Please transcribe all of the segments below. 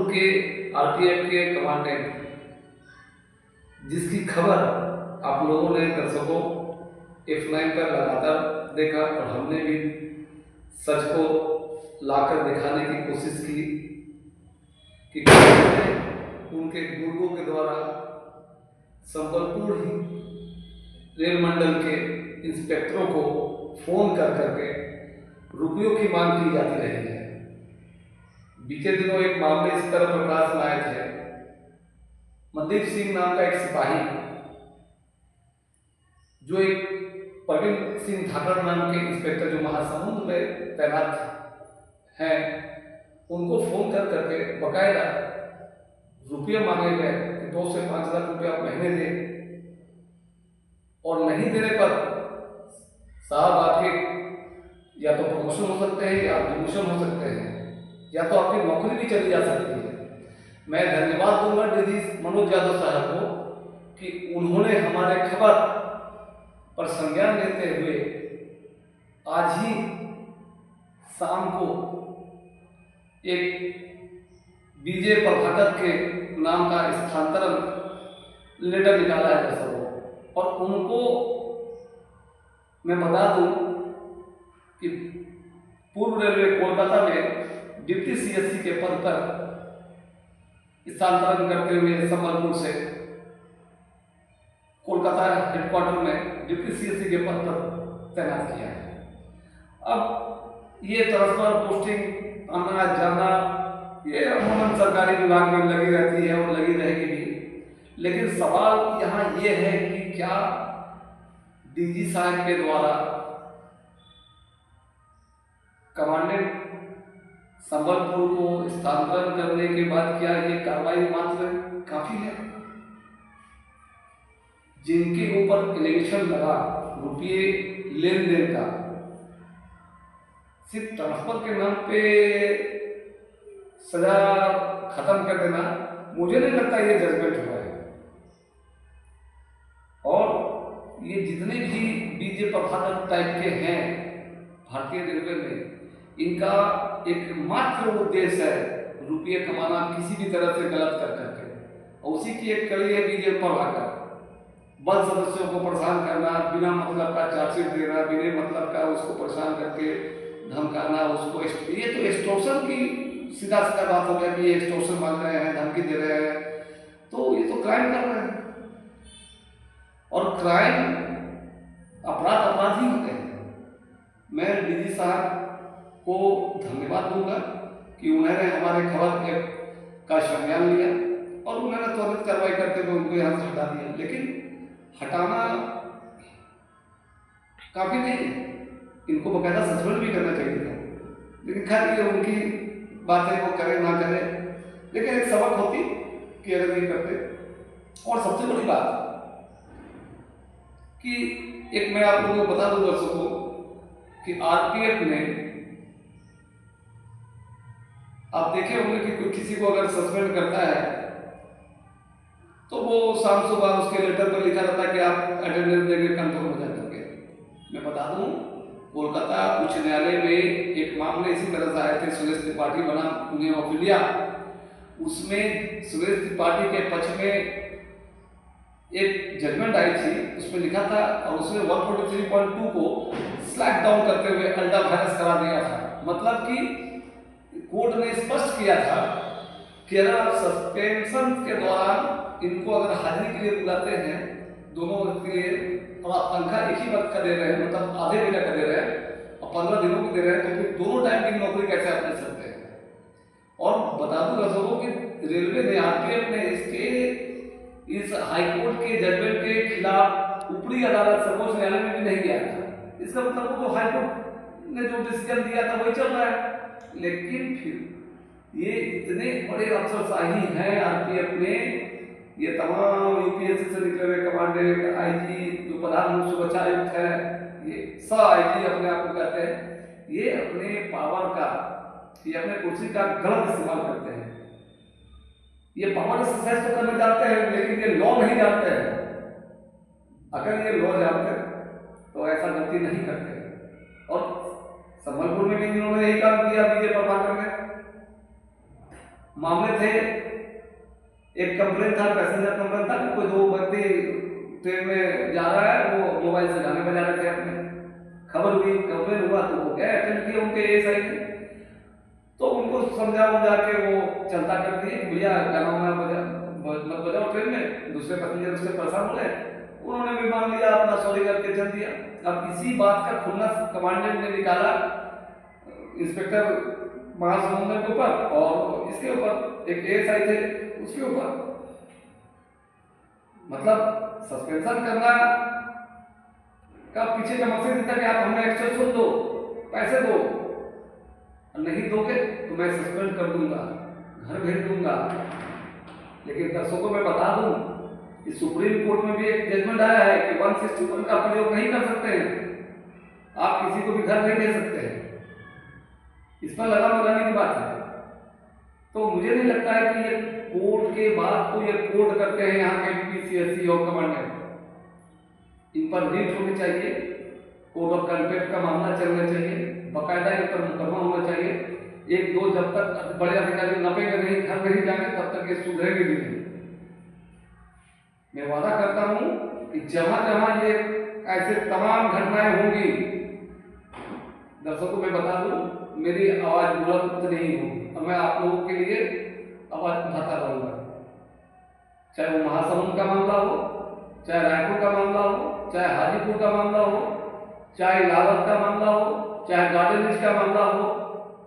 के आरपीएफ के कमांडेंट, जिसकी खबर आप लोगों ने दर्शकों F9 पर लगातार देखा और हमने भी सच को लाकर दिखाने की कोशिश की कि कैसे उनके गुर्गों के द्वारा संबलपुर रेल मंडल के इंस्पेक्टरों को फोन कर करके रुपयों की मांग की जाती रही है। बीते दिनों एक मामले इस तरह प्रकाश में आए थे। मनदीप सिंह नाम का एक सिपाही, जो एक प्रवीण सिंह धाकड़ नाम के इंस्पेक्टर जो महासमुंद में तैनात हैं, उनको फोन कर करके बकायदा रुपये मांगे गए कि 2 से 5 लाख रुपये आप महीने दें, और नहीं देने पर साहब आपके या तो प्रमोशन हो सकते हैं या डिमोशन हो सकते हैं, या तो आपकी नौकरी भी चली जा सकती है। मैं धन्यवाद दूंगा डीजी मनोज यादव साहब को कि उन्होंने हमारे खबर पर संज्ञान लेते हुए आज ही शाम को एक विजय प्रभाकर के नाम का स्थानांतरण लेटर निकाला है दर्शकों, और उनको मैं बता दूं कि पूर्व रेलवे कोलकाता में डिप्टी सीएससी के पद पर स्थानांतरण करते हुए संबलपुर से कोलकाता हेडक्वार्टर में डिप्टी सीएससी के पद पर तैनात किया है। अब ये ट्रांसफर पोस्टिंग आना जाना ये अमूमन सरकारी विभाग में लगी रहती है और लगी रहेगी भी, लेकिन सवाल यहाँ ये है कि क्या डीजी साहब के द्वारा कमांडेंट संबलपुर को स्थानांतरण करने के बाद क्या ये कार्रवाई मात्र काफी है? जिनके ऊपर इलेक्शन लगा रुपये लेन देन का, सिर्फ ट्रांसफर के नाम पे सजा खत्म कर देना, मुझे नहीं लगता ये जजमेंट हुआ है। और ये जितने भी विजय प्रभाकर टाइप के हैं भारतीय रेलवे में, इनका एकमात्र उद्देश्य है रुपये कमाना किसी भी तरह से गलत कर करके, और उसी की एक कड़ी है विजय प्रभाकर। बल सदस्यों को परेशान करना, बिना मतलब का चार्जशीट देना, बिना मतलब का उसको परेशान करके धमकाना, उसको ये तो एक्सटॉर्शन की सीधा सीधा बात हो गया कि ये एक्सटॉर्शन मांग रहे हैं, धमकी दे रहे हैं, तो ये तो क्राइम कर रहे हैं। और क्राइम अपराध ही होते हैं। मैं डीजी साहब को धन्यवाद दूंगा कि उन्होंने हमारे खबर का संज्ञान लिया और उन्होंने त्वरित कार्रवाई करते हुए उनको यहाँ से हटा दिया। लेकिन हटाना काफी नहीं है, इनको बकायदा सस्पेंड भी करना चाहिए था, लेकिन खैर ये उनकी बात है, वो करे ना करे, लेकिन एक सबक होती कि अगर ये करते। और सबसे बड़ी बात कि एक मैं आप लोगों को बता दूं दर्शकों कि आरपीएफ ने, आप देखे होंगे कि कोई किसी को अगर सस्पेंड करता है तो वो शाम सुबह उसके लेटर पर लिखा रहता है कि आप अटेंडेंस देंगे कंफर्म हो जाएंगे। मैं बता दूं कोलकाता उच्च न्यायालय में एक मामले इसी तरह से आए थे, सुरेश त्रिपाठी बनाम यूनियन ऑफ इंडिया। उसमें सुरेश त्रिपाठी के पक्ष में एक जजमेंट आई थी, उसमें लिखा था और उसमें 143.2 को स्लैक डाउन करते हुए अल्टा वायरस करा दिया था। मतलब कि कोर्ट ने स्पष्ट किया था कि अगर आप सस्पेंशन के दौरान इनको अगर हाजिरी के लिए बुलाते हैं दोनों के लिए, और आप तनख्वाह एक ही वक्त का दे रहे हैं, मतलब आधे महीने का दे रहे हैं और 15 दिनों की दे रहे हैं, तो फिर दोनों टाइम की नौकरी कैसे आप ले सकते हैं? और बता दूं दर्शकों कि रेलवे ने, आरपीएफ ने इस हाईकोर्ट के जजमेंट के खिलाफ ऊपरी अदालत सर्वोच्च न्यायालय में भी नहीं गया था। इसका मतलब वो हाईकोर्ट ने जो डिसीजन दिया था वही चल रहा है। लेकिन फिर ये इतने बड़े अफसरशाही हैं आरपीएफ में, ये तमाम यूपीएससी से निकले हुए कमांडेंट, आईजी, जो प्रधान सुरक्षा आयुक्त है, ये सब आईजी अपने आप को कहते हैं, ये अपने पावर का, ये अपने कुर्सी का गलत इस्तेमाल करते हैं। ये पावर एक्सरसाइज तो करने जाते हैं, लेकिन ये लॉ नहीं जानते हैं। अगर ये लॉ जानते तो ऐसा गलती नहीं करते। और संबलपुर में भी इन्होंने यही काम किया विजय प्रभाकर ने। मामले थे, एक कंप्लेन था, पैसेंजर कंप्लेन था कि कोई दो व्यक्ति ट्रेन में जा रहा है, वो मोबाइल से गाने बजा रहे थे अपने। खबर हुई, कंप्लेन हुआ, तो वो गए अटेंड किए उनके एएसआई ने, तो उनको समझा के वो चलता कर दिए कि भैया गाना वाना मत बजाओ ट्रेन में, दूसरे पैसेंजर उससे परेशान हो गए। उन्होंने भी मान लिया, अपना सॉरी करके चल दिया। अब इसी बात का खुन्नस कमांडेंट ने निकाला इंस्पेक्टर महासमुंदर के ऊपर और इसके ऊपर एक एएसआई थे उसके ऊपर। मतलब सस्पेंशन करना का पीछे का मकसद था कि आप हमें एक्स्ट्रा छूट दो, पैसे दो, नहीं दोगे तो मैं सस्पेंड कर दूंगा, घर भेज दूंगा। लेकिन दर्शकों में बता दूं कि सुप्रीम कोर्ट में भी एक जजमेंट आया है कि 161 का प्रयोग नहीं कर सकते हैं, आप किसी को भी घर नहीं दे सकते हैं। इस पर लगाम लगाने की बात है। तो मुझे नहीं लगता है कि ये कोर्ट के बाद को ये कोर्ट करते हैं यहाँ के पीसीएससी और कमांडेंट, इन पर रीट होनी चाहिए, कोड ऑफ कंडक्ट का मामला चलना चाहिए, बाकायदा इन पर मुकदमा होना चाहिए। एक दो जब तक बड़े अधिकारी नपेंगे नहीं, घर नहीं जाएंगे, तब तक ये सुधरेंगे नहीं। मैं वादा करता हूं कि जहां जहां ये ऐसे तमाम घटनाएं होंगी, दर्शकों में बता दूं, मेरी आवाज बुलंद नहीं होगी और मैं आप लोगों के लिए आवाज उठाता रहूंगा। चाहे वो महासमुंद का मामला हो, चाहे रायपुर का मामला हो, चाहे हाजीपुर का मामला हो, चाहे इलाहाबाद का मामला हो, चाहे गार्डन रिच का मामला हो,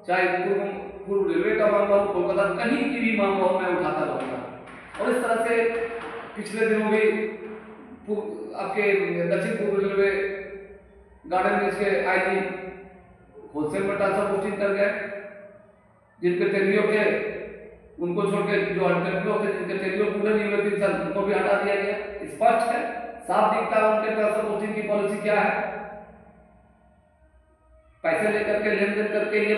चाहे पूर्व रेलवे का मामला हो, कोलकाता, कहीं की भी मामला हो, मैं उठाता रहूंगा। और इस तरह से पिछले दिनों भी आपके दक्षिण पूर्व रेलवे गार्डन रिच के आईजी होलसेल में ट्रांसफर पोस्टिंग कर गए, जिनके टेलियो थे उनको छोड़ के जो अल्टरनेटिव थे, जिनके टेलियो पूरे नहीं हुए 3 साल, उनको भी हटा दिया गया। स्पष्ट है, साफ दिखता है उनके ट्रांसफर पोस्टिंग की पॉलिसी क्या है। पैसे लेकर के लेन देन करके ये